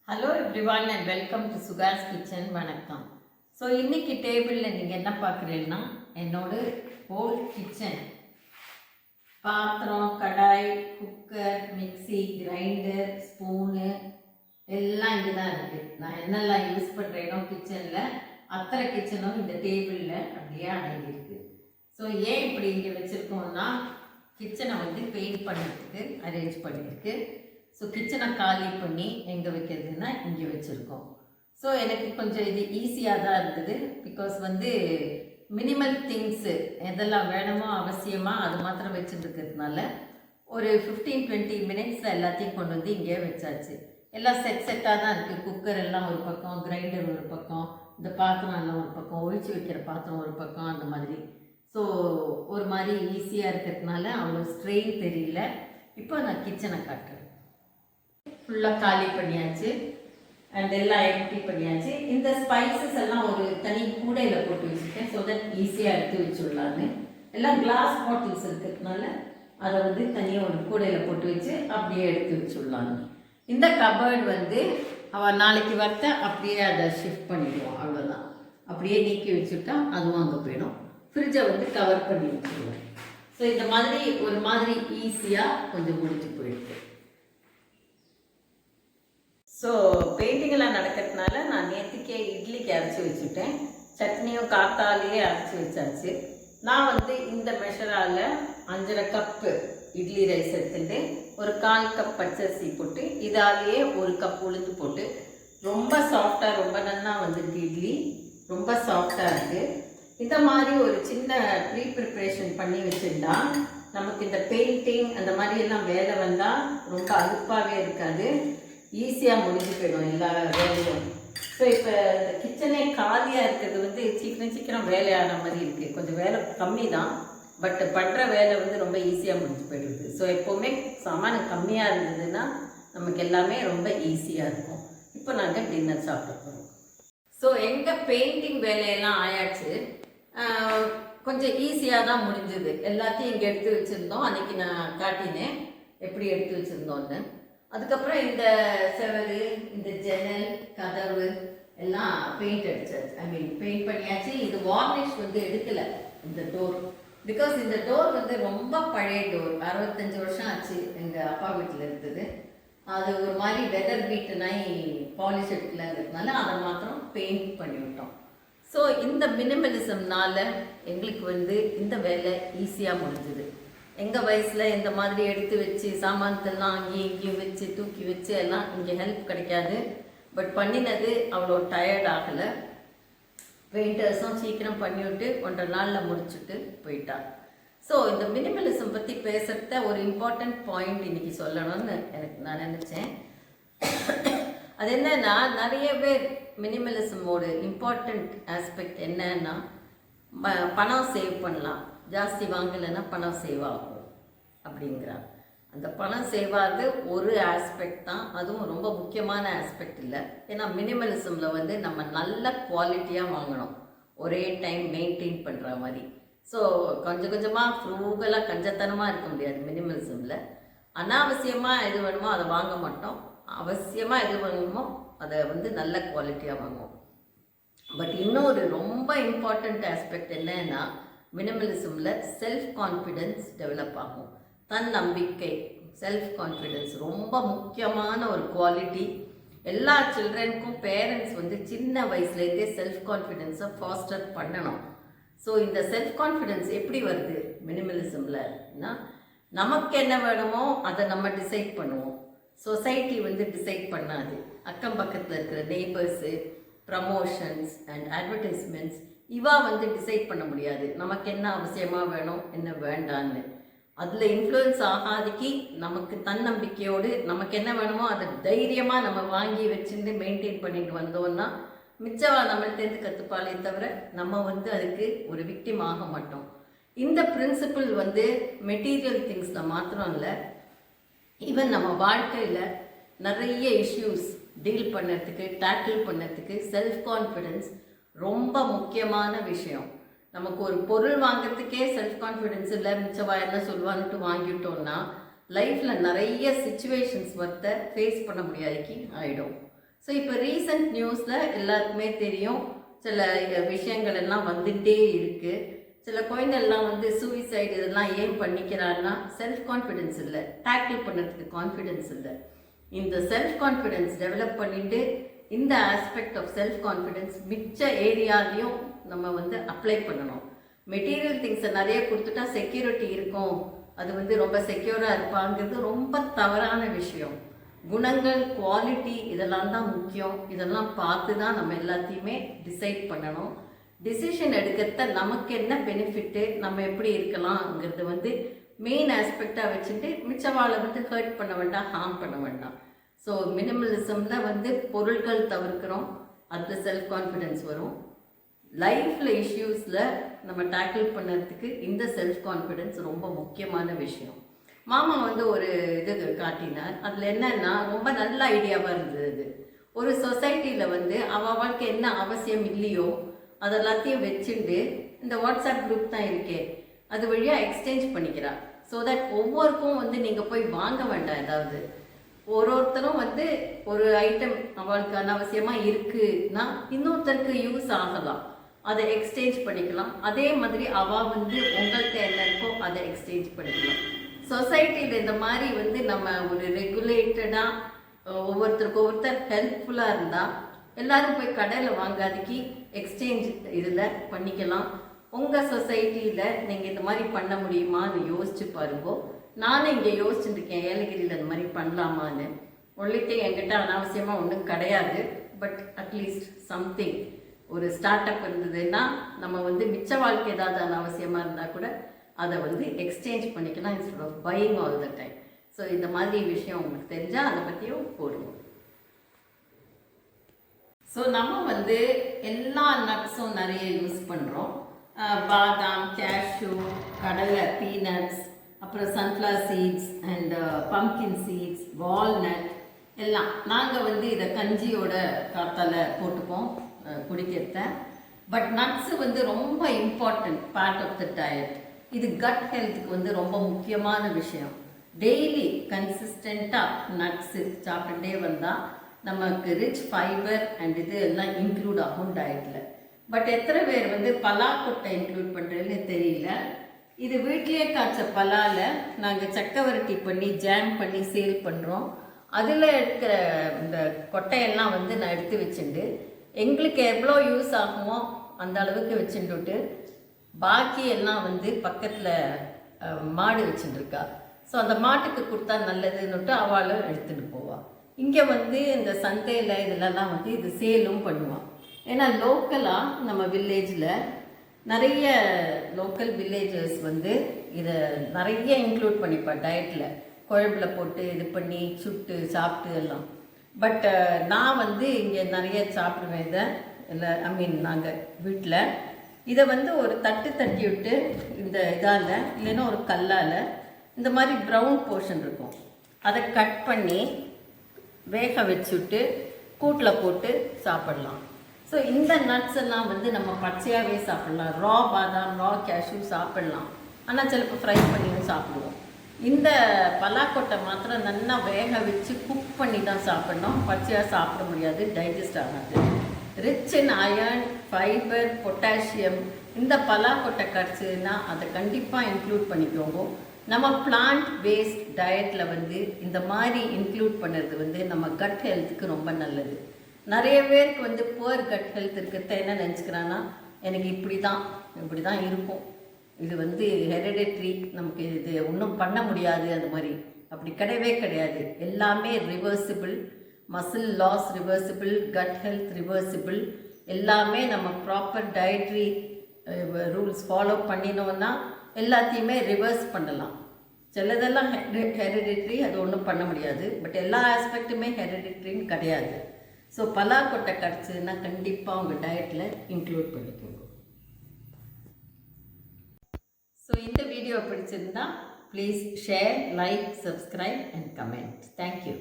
Hello everyone and welcome to Sukash kitchen. வணக்கம். So இன்றைக்கி டேபிளில் நீங்கள் என்ன பார்க்குறீங்கன்னா என்னோட ஹோல் கிச்சன், பாத்திரம், கடாய், குக்கர், மிக்சி, கிரைண்டர், ஸ்பூனு எல்லாம் இங்கே தான் இருக்குது. நான் என்னெல்லாம் யூஸ் பண்ணுறேனோ கிச்சனில் அத்தனை கிச்சனும் இந்த டேபிளில் அப்படியே அடங்கியிருக்கு. ஸோ ஏன் இப்படி இங்கே வச்சுருக்கோம்னா கிச்சனை வந்து பெயிண்ட் பண்ணுறதுக்கு அரேஞ்ச் பண்ணியிருக்கு. ஸோ கிச்சனை காலி பண்ணி எங்கே வைக்கிறதுனா இங்கே வச்சுருக்கோம். ஸோ எனக்கு கொஞ்சம் இது ஈஸியாக தான் இருந்தது. பிகாஸ் வந்து மினிமல் திங்ஸு எதெல்லாம் வேணுமோ அவசியமாக அது மாத்திரம் வச்சுருக்கிறதுனால ஒரு 15-20 மினிட்ஸில் எல்லாத்தையும் கொண்டு வந்து இங்கே வச்சாச்சு. எல்லாம் செட்டாக தான் இருக்குது. குக்கர் எல்லாம் ஒரு பக்கம், கிரைண்டர் ஒரு பக்கம், இந்த பாத்திரம் எல்லாம் ஒரு பக்கம், ஒழிச்சு வைக்கிற பாத்திரம் ஒரு பக்கம், அந்த மாதிரி. ஸோ ஒரு மாதிரி ஈஸியாக இருக்கிறதுனால அவ்வளோ ஸ்ட்ரெயின் தெரியல. இப்போ நான் கிச்சனை காட்டுறேன். ஃபுல்லாக காலி பண்ணியாச்சு அண்ட் எல்லாம் எம்டி பண்ணியாச்சு. இந்த ஸ்பைசஸ் எல்லாம் ஒரு தனி கூடையில் போட்டு வச்சுருக்கேன். ஸோ தட் ஈஸியாக எடுத்து வச்சுடலான்னு. எல்லாம் கிளாஸ் பாட்டில்ஸ் இருக்கிறதுனால அதை வந்து தனியாக ஒரு கூடையில் போட்டு வச்சு அப்படியே எடுத்து வச்சுடலான்னு. இந்த கபர்டு வந்து அவள் நாளைக்கு வரத்த அப்படியே அதை ஷிஃப்ட் பண்ணிடுவோம். அவ்வளோதான். அப்படியே நீக்கி வச்சுட்டா அதுவும் அங்கே போயிடும். ஃப்ரிட்ஜை வந்து கவர் பண்ணி வச்சுருவோம். ஸோ இந்த மாதிரி ஒரு மாதிரி ஈஸியாக கொஞ்சம் முடிஞ்சு போயிடுது. ஸோ பெயிண்டிங்கெல்லாம் நடக்கிறதுனால நான் நேற்றுக்கே இட்லிக்கு அரைச்சி வச்சுட்டேன். சட்னியும் காத்தாலேயே அரைச்சி வச்சாச்சு. நான் வந்து இந்த மெஷரால் 5.5 கப்பு இட்லி ரைஸ் எடுத்துட்டு ஒரு 1/4 கப் பச்சரிசி போட்டு இதாலேயே 1 கப் உளுந்து போட்டு ரொம்ப சாஃப்டாக, ரொம்ப நல்லா வந்துருக்கு. இட்லி ரொம்ப சாஃப்டாக இருக்குது. இந்த மாதிரி ஒரு சின்ன ப்ரீ ப்ரிப்ரேஷன் பண்ணி வச்சுருந்தா நமக்கு இந்த பெயிண்டிங் அந்த மாதிரி எல்லாம் வேலை வந்தால் ரொம்ப அலுப்பாகவே இருக்காது. ஈஸியாக முடிஞ்சு போயிடும் எல்லா வேலையும். ஸோ இப்போ இந்த கிச்சனே காலியாக இருக்கிறது வந்து சீக்கிரம் வேலையான மாதிரி இருக்குது. கொஞ்சம் வேலை கம்மி தான், பட் பண்ணுற வேலை வந்து ரொம்ப ஈஸியாக முடிஞ்சு போயிடுது. ஸோ எப்போவுமே சாமான் கம்மியாக இருந்ததுன்னா நமக்கு எல்லாமே ரொம்ப ஈஸியாக இருக்கும். இப்போ நாங்கள் டின்னர் சாப்பிட போகிறோம். ஸோ எங்கள் பெயிண்டிங் வேலையெல்லாம் ஆயாச்சு. கொஞ்சம் ஈஸியாக தான் முடிஞ்சுது. எல்லாத்தையும் இங்கே எடுத்து வச்சுருந்தோம். அன்றைக்கி நான் காட்டினேன் எப்படி எடுத்து வச்சுருந்தோன்னு. அதுக்கப்புறம் இந்த செவரு, இந்த ஜன்னல், கதவு எல்லாம் பெயிண்ட் அடிச்சாச்சு. பெயிண்ட் பண்ணியாச்சு. இது வார்னிஷ் வந்து எடுக்கலை இந்த டோர். பிகாஸ் இந்த டோர் வந்து ரொம்ப பழைய டோர். 65 வருஷம் ஆச்சு எங்கள் அப்பா வீட்டில் இருந்தது. அது ஒரு மாதிரி வெதர் பீட்டனாய் பாலிஷ் எடுக்கலங்கிறதுனால அதை மாத்திரம் பெயிண்ட் பண்ணிவிட்டோம். ஸோ இந்த மினிமலிசம்னால எங்களுக்கு வந்து இந்த வேலை ஈஸியாக முடிஞ்சுது. எங்கள் வயசில் இந்த மாதிரி எடுத்து வச்சு சாமானத்தெல்லாம் அங்கேயும் இங்கேயும் வச்சு தூக்கி வச்சு எல்லாம் இங்கே ஹெல்ப் கிடைக்காது. பட் பண்ணினது அவ்வளோ டயர்ட் ஆகலை. பெயிண்டர்ஸும் சீக்கிரம் பண்ணிவிட்டு 1.5 நாளில் முடிச்சுட்டு போயிட்டார். ஸோ இந்த மினிமலிசம் பற்றி பேசுகிறத ஒரு இம்பார்ட்டண்ட் பாயிண்ட் இன்றைக்கி சொல்லணும்னு நான் நினச்சேன். அது என்னன்னா, நிறைய பேர் மினிமலிசமோட இம்பார்ட்டண்ட் ஆஸ்பெக்ட் என்னன்னா பணம் சேவ் பண்ணலாம், ஜாஸ்தி வாங்கலைன்னா பணம் சேவ் ஆகும் அப்படிங்கிறாங்க. அந்த பணம் சேவ் ஆகுது ஒரு ஆஸ்பெக்ட் தான். அதுவும் ரொம்ப முக்கியமான ஆஸ்பெக்ட் இல்லை. ஏன்னா மினிமலிசமில் வந்து நம்ம நல்ல குவாலிட்டியாக வாங்கணும், ஒரே டைம் மெயின்டைன் பண்ணுற மாதிரி. ஸோ கொஞ்சம் கொஞ்சமாக ஃப்ரூகலாக கஞ்சத்தனமாக இருக்க முடியாது மினிமலிசமில். அனாவசியமாக எது வேணுமோ அதை வாங்க மாட்டோம், அவசியமாக எது வேணுமோ அதை வந்து நல்ல குவாலிட்டியாக வாங்குவோம். பட் இன்னொரு ரொம்ப இம்பார்ட்டண்ட் ஆஸ்பெக்ட் என்னன்னா, மினிமலிசமில் செல்ஃப் கான்ஃபிடென்ஸ் டெவலப் ஆகும். தன்னம்பிக்கை, செல்ஃப் கான்ஃபிடென்ஸ் ரொம்ப முக்கியமான ஒரு குவாலிட்டி. எல்லா சில்ட்ரனுக்கும் பேரண்ட்ஸ் வந்து சின்ன வயசுலேருந்தே செல்ஃப் கான்ஃபிடென்ஸை ஃபாஸ்டர் பண்ணணும். ஸோ இந்த செல்ஃப் கான்ஃபிடென்ஸ் எப்படி வருது மினிமலிசம்லன்னா, நமக்கு என்ன வேணுமோ அதை நம்ம டிசைட் பண்ணுவோம். சொசைட்டி வந்து டிசைட் பண்ணாது. அக்கம் பக்கத்தில் இருக்கிற நெய்பர்ஸு, ப்ரமோஷன்ஸ் அண்ட் அட்வர்டைஸ்மெண்ட்ஸ் இவா வந்து டிசைட் பண்ண முடியாது நமக்கு என்ன அவசியமாக வேணும் என்ன வேண்டான்னு. அதில் இன்ஃப்ளூயன்ஸ் ஆகாதிக்கு நமக்கு தன்னம்பிக்கையோடு நமக்கு என்ன வேணுமோ அதை தைரியமாக நம்ம வாங்கி வச்சுருந்து மெயின்டைன் பண்ணிட்டு வந்தோம்னா மிச்சவா நம்மள்டேருந்து கற்றுப்பாளே தவிர நம்ம வந்து அதுக்கு ஒரு விக்டிம் ஆக மாட்டோம். இந்த பிரின்சிபிள் வந்து மெட்டீரியல் திங்ஸில் மாத்திரம் இல்லை, ஈவன் நம்ம வாழ்க்கையில் நிறைய இஷ்யூஸ் டீல் பண்ணுறதுக்கு, டேக்கிள் பண்ணுறதுக்கு செல்ஃப் கான்ஃபிடென்ஸ் ரொம்ப முக்கியமான விஷயம். நமக்கு ஒரு பொருள் வாங்கிறதுக்கே செல்ஃப் கான்ஃபிடென்ஸ் இல்லை, மிச்சவா என்ன சொல்லுவான்ட்டு வாங்கிட்டோம்னா லைஃப்பில் நிறைய சிச்சுவேஷன்ஸ் ஃபேஸ் பண்ண முடியாதுக்கு ஆகிடும். ஸோ இப்போ ரீசன்ட் நியூஸில் எல்லாருக்குமே தெரியும், சில விஷயங்கள் எல்லாம் வந்துகிட்டே இருக்குது. சில குழந்தைகள்லாம் வந்து சூசைட் இதெல்லாம் ஏன் பண்ணிக்கிறாங்கன்னா செல்ஃப் கான்ஃபிடென்ஸ் இல்லை, டேக்கிள் பண்ணுறதுக்கு கான்ஃபிடென்ஸ் இல்லை. இந்த செல்ஃப் கான்ஃபிடென்ஸ் டெவலப் பண்ணிட்டு இந்த ஆஸ்பெக்ட் ஆஃப் செல்ஃப் கான்ஃபிடென்ஸ் மிச்ச ஏரியாலையும் நம்ம வந்து அப்ளை பண்ணணும். மெட்டீரியல் திங்ஸை நிறைய கொடுத்துட்டா செக்யூரிட்டி இருக்கும், அது வந்து ரொம்ப செக்யூராக இருப்பாங்கிறது ரொம்ப தவறான விஷயம். குணங்கள், குவாலிட்டி இதெல்லாம் தான் முக்கியம். இதெல்லாம் பார்த்து தான் நம்ம எல்லாத்தையுமே டிசைட் பண்ணணும். டிசிஷன் எடுக்கிறத நமக்கு என்ன பெனிஃபிட்டு, நம்ம எப்படி இருக்கலாம்ங்கிறது வந்து மெயின் ஆஸ்பெக்டாக வச்சுட்டு மிச்சவாளை வந்து ஹர்ட் பண்ண வேண்டாம், ஹார்ம் பண்ண வேண்டாம். ஸோ மினிமலிசமில் வந்து பொருட்கள் தவிர்க்கிறோம், அதில் செல்ஃப் கான்ஃபிடென்ஸ் வரும். லைஃப்பில் இஷ்யூஸில் நம்ம டேக்கிள் பண்ணுறதுக்கு இந்த செல்ஃப் கான்ஃபிடென்ஸ் ரொம்ப முக்கியமான விஷயம். மாமா வந்து ஒரு இது காட்டினார், அதில் என்னன்னா ரொம்ப நல்ல ஐடியாவாக இருந்தது. ஒரு சொசைட்டியில் வந்து அவளுக்கு என்ன அவசியம் இல்லையோ அதெல்லாத்தையும் வச்சுட்டு இந்த வாட்ஸ்அப் குரூப் தான் இருக்கே அது வழியாக எக்ஸ்சேஞ்ச் பண்ணிக்கிறா. ஸோ தட் ஒவ்வொருக்கும் வந்து நீங்கள் போய் வாங்க வேண்டாம். ஏதாவது ஒருத்தரும் வந்து ஒரு ஐட்டம் அவளுக்கு அனாவசியமாக இருக்குன்னா இன்னொருத்தருக்கு யூஸ் ஆகலாம், அதை எக்ஸ்சேஞ்ச் பண்ணிக்கலாம். அதே மாதிரி அவள் வந்து உங்கள்கிட்ட என்ன இருக்கோ அதை எக்ஸ்சேஞ்ச் பண்ணிக்கலாம். சொசைட்டியில் இந்த மாதிரி வந்து நம்ம ஒரு ரெகுலேட்டடாக ஒவ்வொருத்தருக்கு ஒவ்வொருத்தர் ஹெல்ப்ஃபுல்லாக இருந்தால் எல்லோரும் போய் கடையில் வாங்காதக்கு எக்ஸ்சேஞ்ச் இதில் பண்ணிக்கலாம். உங்கள் சொசைட்டியில் நீங்கள் இந்த மாதிரி பண்ண முடியுமான்னு யோசிச்சு பாருங்கோ. நானும் இங்கே யோசிச்சுருக்கேன், ஏலகிரியில் இந்த மாதிரி பண்ணலாமான்னு. ஒன்லிட்டு என்கிட்ட அனாவசியமாக ஒன்றும் கிடையாது, பட் அட்லீஸ்ட் சம்திங் ஒரு ஸ்டார்ட் அப் இருந்ததுன்னா நம்ம வந்து மிச்ச வாழ்க்கை ஏதாவது அனாவசியமாக இருந்தால் கூட அதை வந்து எக்ஸ்சேஞ்ச் பண்ணிக்கலாம் instead of buying all the time. So இந்த மாதிரி விஷயம் உங்களுக்கு தெரிஞ்சால் அதை பற்றியும் போடுவோம். ஸோ நம்ம வந்து எல்லா நட்ஸும் நிறைய யூஸ் பண்ணுறோம். பாதாம், கேஷ்யூ, கடலை, பீனட்ஸ், அப்புறம் sunflower seeds and pumpkin seeds, walnut எல்லாம். நாங்கள் வந்து இதை கஞ்சியோட காத்தால போட்டுப்போம் குடிக்கிறத. பட் நட்ஸு வந்து ரொம்ப important part of the diet. இது கட் ஹெல்த்துக்கு வந்து ரொம்ப முக்கியமான விஷயம். டெய்லி கன்சிஸ்டண்ட்டாக நட்ஸு சாப்பிட்டுட்டே வந்தால் நமக்கு ரிச் ஃபைபர் அண்ட் இது எல்லாம் இன்க்ளூட் ஆகும் டயட்டில். பட் எத்தனை பேர் வந்து பலாக்கொட்டை இன்க்ளூட் பண்ணுறதுன்னு தெரியல. இது வீட்லேயே காய்ச்ச பலால நாங்கள் சக்கவரட்டி பண்ணி ஜாம் பண்ணி சேல் பண்ணுறோம். அதில் இருக்கிற இந்த கொட்டையெல்லாம் வந்து நான் எடுத்து வச்சுட்டு எங்களுக்கு எவ்வளோ யூஸ் ஆகுமோ அந்த அளவுக்கு வச்சுட்டுட்டு பாக்கி எல்லாம் வந்து பக்கத்தில் மாடு வச்சுட்டுருக்கா. ஸோ அந்த மாட்டுக்கு கொடுத்தா நல்லதுன்னுட்டு அவளும் எடுத்துகிட்டு போவாள். இங்கே வந்து இந்த சந்தையில் இதிலெல்லாம் வந்து இது சேலும் பண்ணுவான். ஏன்னா லோக்கலாக நம்ம வில்லேஜில் நிறைய லோக்கல் வில்லேஜர்ஸ் வந்து இதை நிறைய இன்க்ளூட் பண்ணிப்பா டயட்டில். குழம்புல போட்டு இது பண்ணி சுட்டு சாப்பிட்டு எல்லாம். பட் நான் வந்து இங்கே நிறைய சாப்பிடுவேன் இதை. இல்லை நாங்கள் வீட்டில் இதை வந்து ஒரு தட்டு தட்டி விட்டு இந்த இதால் இல்லைன்னா ஒரு கல்லால் இந்த மாதிரி ப்ரௌன் போர்ஷன் இருக்கும், அதை கட் பண்ணி வேக வச்சுட்டு கூட்டில் போட்டு சாப்பிடலாம். ஸோ இந்த நட்ஸ் எல்லாம் வந்து நம்ம பச்சையாகவே சாப்பிட்லாம். ரா பாதாம், ரா கேஷ்யூ சாப்பிட்லாம். ஆனால் சிலப்போ ஃப்ரை பண்ணியும் சாப்பிடுவோம். இந்த பலாக்கொட்டை மாத்திரம் நல்லா வேக வச்சு குக் பண்ணி தான் சாப்பிட்ணும். பச்சையாக சாப்பிட முடியாது, டைஜஸ்ட் ஆகாது. Rich in iron, fibre, potassium. இந்த பலாக்கொட்டை கிடச்சிதுன்னா அதை கண்டிப்பாக இன்க்ளூட் பண்ணிக்கோங்க. நம்ம பிளான்ட் பேஸ்ட் டயட்டில் வந்து இந்த மாதிரி இன்க்ளூட் பண்ணுறது வந்து நம்ம கட் ஹெல்த்துக்கு ரொம்ப நல்லது. நிறைய பேருக்கு வந்து புவர் கட் ஹெல்த் இருக்கிறத என்ன நினச்சிக்கிறான்னா, எனக்கு இப்படி தான் இருக்கும், இது வந்து ஹெரிடிட்ரி, நமக்கு இது ஒன்றும் பண்ண முடியாது, அந்த மாதிரி. அப்படி கிடையவே கிடையாது. எல்லாமே reversible. Muscle loss reversible, gut health reversible. எல்லாமே நம்ம ப்ராப்பர் டயட்ரி ரூல்ஸ் ஃபாலோ பண்ணினோன்னா எல்லாத்தையுமே ரிவர்ஸ் பண்ணலாம். சிலதெல்லாம் ஹெரிடிட்ரி, அது ஒன்றும் பண்ண முடியாது. பட் எல்லா ஆஸ்பெக்ட்டுமே ஹெரிடிட்ரின்னு கிடையாது. ஸோ பலாக்கொட்டை கிடச்சதுன்னா கண்டிப்பாக உங்கள் டயட்டில் இன்க்ளூட் பண்ணிக்கோங்க. ஸோ இந்த வீடியோ பிடிச்சிருந்தா please share, like, subscribe and comment. Thank you.